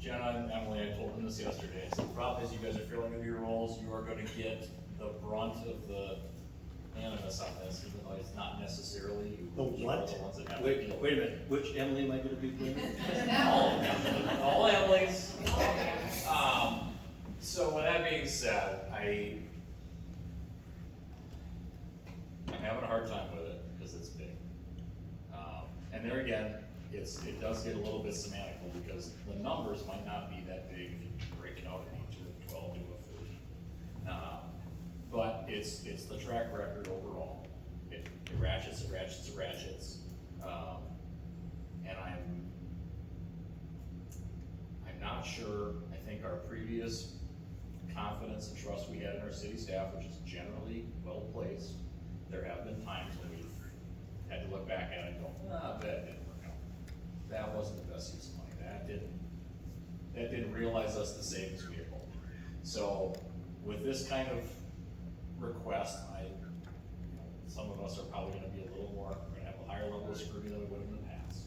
Jenna and Emily, I told them this yesterday, so the problem is you guys are filling in your roles, you are gonna get the brunt of the animus on this, even though it's not necessarily you. The You what? are the ones that have to Wait, deal with wait a minute, which Emily am I gonna be blaming? all of them, all Emily's. So with that being said, I'm having a hard time with it, because it's big. And there again, it does get a little bit semantical, because the numbers might not be that big if you break it out in each of the 12 to a 30. But it's the track record overall. It ratchets, it ratchets, it ratchets. And I'm not sure. I think our previous confidence and trust we had in our city staff, which is generally well placed, there have been times when we've had to look back at it and go, that didn't work out. That wasn't the best use of money. That didn't realize us the savings vehicle. So with this kind of request, some of us are probably gonna be a little more, we're gonna have a higher level of scrutiny than we would have in the past.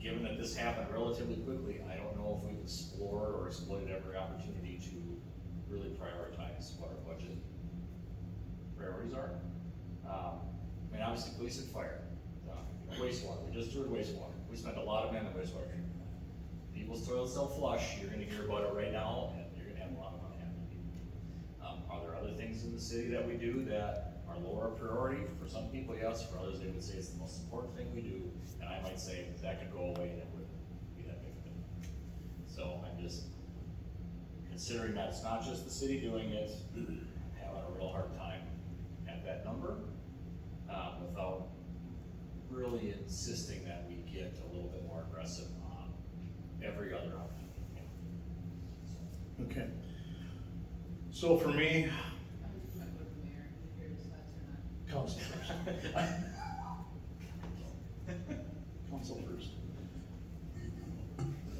Given that this happened relatively quickly, I don't know if we've explored or exploited every opportunity to really prioritize what our budget priorities are. Obviously police and fire, wastewater, we just toured wastewater. We spent a lot of money on wastewater treatment. People's toilets don't flush, you're gonna hear about it right now, and you're gonna have a lot of unhappy people. Are there other things in the city that we do that are lower priority? For some people, yes, for others, they would say it's the most important thing we do, and I might say that could go away and it wouldn't be that big of a deal. So I'm just considering that it's not just the city doing it, having a real hard time at that number, without really insisting that we get a little bit more aggressive on every other option. Okay. So for me, council first. Council first.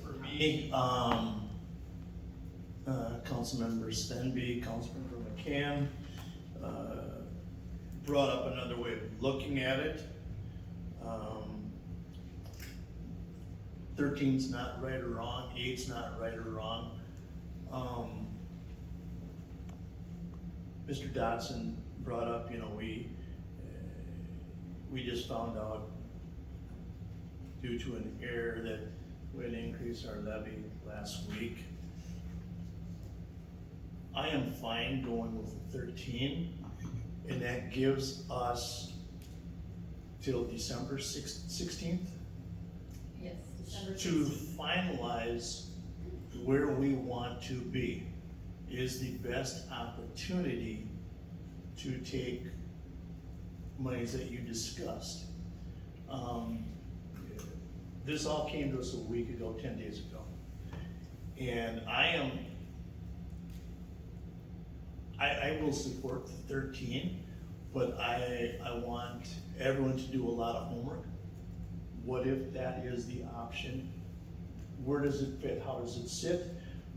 For me, Councilmember Stenby, Councilmember McCann, brought up another way of looking at it. 13's not right or wrong, 8's not right or wrong. Mr. Dotson brought up, we just found out due to an error that we had increased our levy last week. I am fine going with 13, and that gives us till December 16th Yes, December to 16th. finalize where we want to be. Is the best opportunity to take monies that you discussed. This all came to us a week ago, 10 days ago. And I will support the 13, but I want everyone to do a lot of homework. What if that is the option? Where does it fit? How does it sit?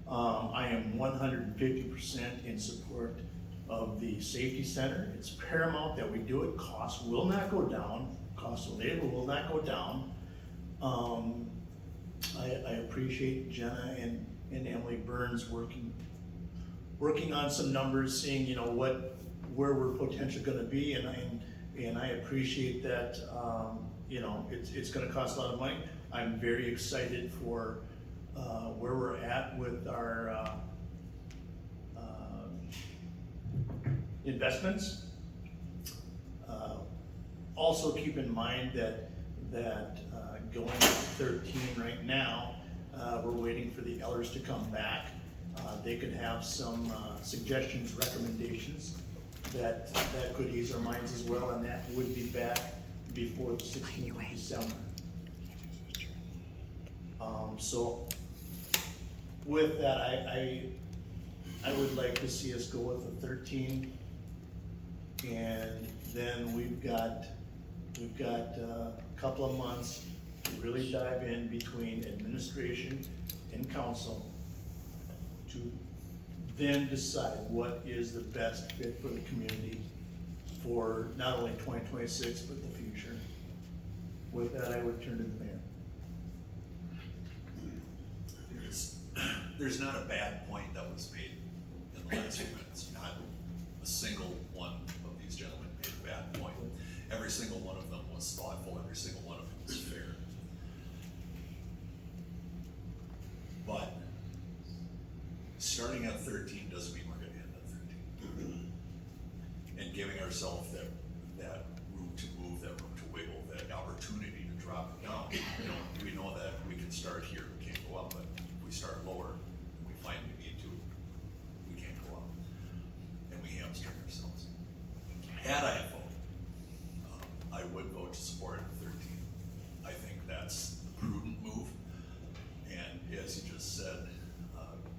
I am 150% in support of the safety center. It's paramount that we do it. Costs will not go down. Cost of labor will not go down. I appreciate Jenna and Emily Burns working on some numbers, seeing where we're potentially going to be, and I appreciate that. It's going to cost a lot of money. I'm very excited for where we're at with our investments. Also keep in mind that going to 13 right now, we're waiting for the elders to come back. They could have some suggestions, recommendations that could ease our minds as well, and that would be back before the 16th of December. So with that, I would like to see us go with the 13, and then we've got a couple of months to really dive in between administration and council to then decide what is the best fit for the community for not only 2026 but the future. With that, I would turn to the mayor. there's not a bad point that was made in the last few minutes. Not a single one of these gentlemen made a bad point. Every single one of them was thoughtful, every single one of them was fair. But starting at 13 doesn't mean we're gonna end at 13. And giving ourselves that room to move, that room to wiggle, that opportunity to drop it down. You know, we know that we can start here, we can't go up, but if we start lower, and we find we need to, we can't go up. And we hamstring ourselves. Had I a vote, I would vote to support 13. I think that's the prudent move. And as you just said,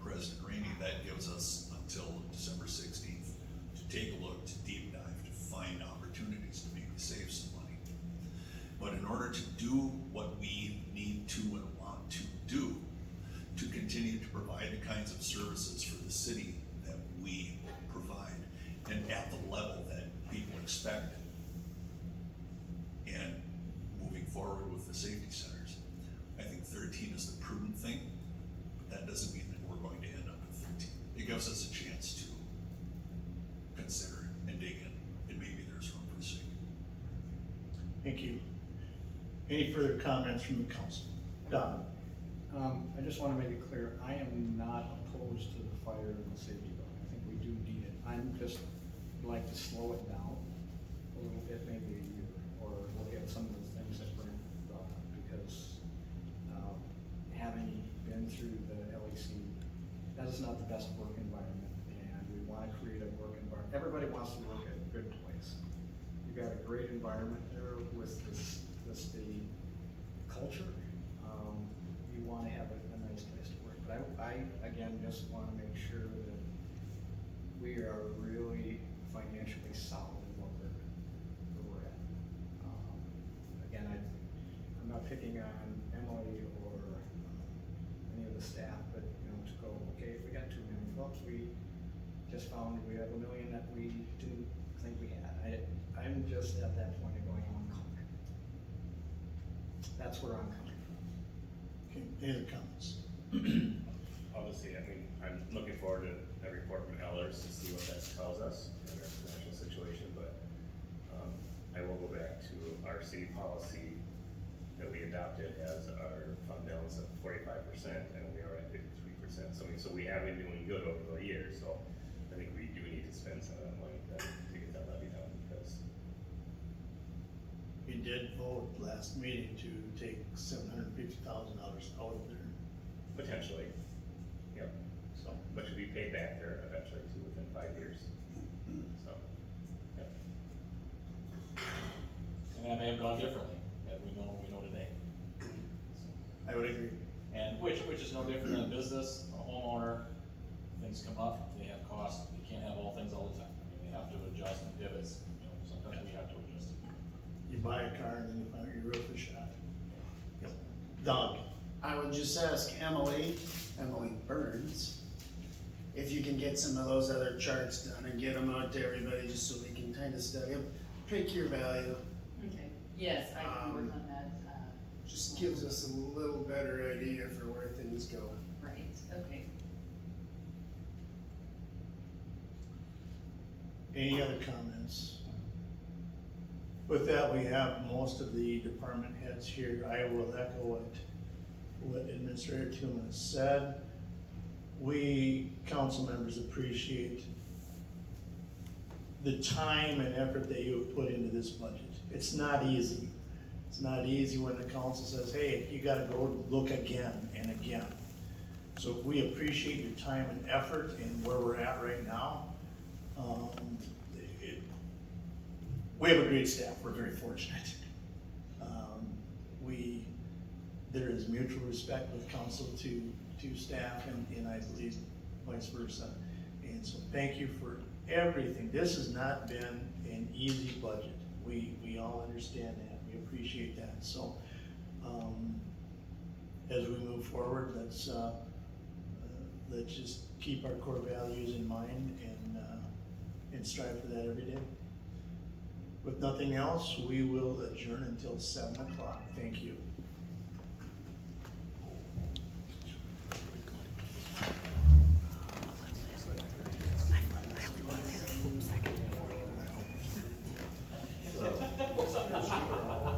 President Rainey, that gives us until December 16th to take a look, to deep dive, to find opportunities to maybe save some money. But in order to do what we need to and want to do, to continue to provide the kinds of services for the city that we provide and at the level that people expect, and moving forward with the safety centers, I think 13 is the prudent thing, but that doesn't mean that we're going to end up with 13. It gives us a chance to consider and dig in, and maybe there's room for safety. Thank you. Any further comments from the council? Don? I just wanna make it clear, I am not opposed to the fire and the safety building. I think we do need it. I'm just like to slow it down a little bit, maybe a year, or look at some of the things that Brent brought up, because, having been through the LEC, that is not the best work environment, and we wanna create a work environment. Everybody wants to work at a good place. You got a great environment there with the culture. You wanna have a nice place to work, but I again, just wanna make sure that we are really financially solid in where we're at. Again, I'm not picking on Emily or any of the staff, but, you know, to go, okay, we got 2 million bucks, we just found we have $1 million that we didn't think we had. I'm just at that point of going, I'm uncomfortable. That's where I'm coming from. Okay, any other comments? Obviously, I mean, I'm looking forward to that report from Ellers to see what that tells us in our financial situation, but I will go back to our city policy that we adopted as our fund balance of 45%, and we are at 53%. So we have been doing good over the years, so I think we do need to spend some of that money to get that levy down, because We did vote last meeting to take $750,000 out of there, potentially, yep, so. but should be paid back there eventually too, within 5 years, so, yep. And that may have gone differently, that we know today. I would agree. And which is no different than a business, a homeowner, things come up, they have costs, you can't have all things all the time. I mean, they have to adjust and pivots, you know, sometimes we have to adjust. You buy a car and then you find your roof is shot. Doug? I would just ask Emily Burns, if you can get some of those other charts done and get them out to everybody, just so we can kind of study them. Pick your value, Okay, yes, I can work on that, just gives us a little better idea for where things go. right, okay. Any other comments? With that, we have most of the department heads here. I will echo what Administrator Tillman said. We, council members, appreciate the time and effort that you have put into this budget. It's not easy. It's not easy when the council says, hey, you gotta go look again and again. So we appreciate your time and effort and where we're at right now. We have a great staff, we're very fortunate. There is mutual respect with council to staff and I believe vice versa. And so thank you for everything. This has not been an easy budget. We all understand that, we appreciate that. So, as we move forward, let's just keep our core values in mind and strive for that every day. With nothing else, we will adjourn until 7 o'clock. Thank you.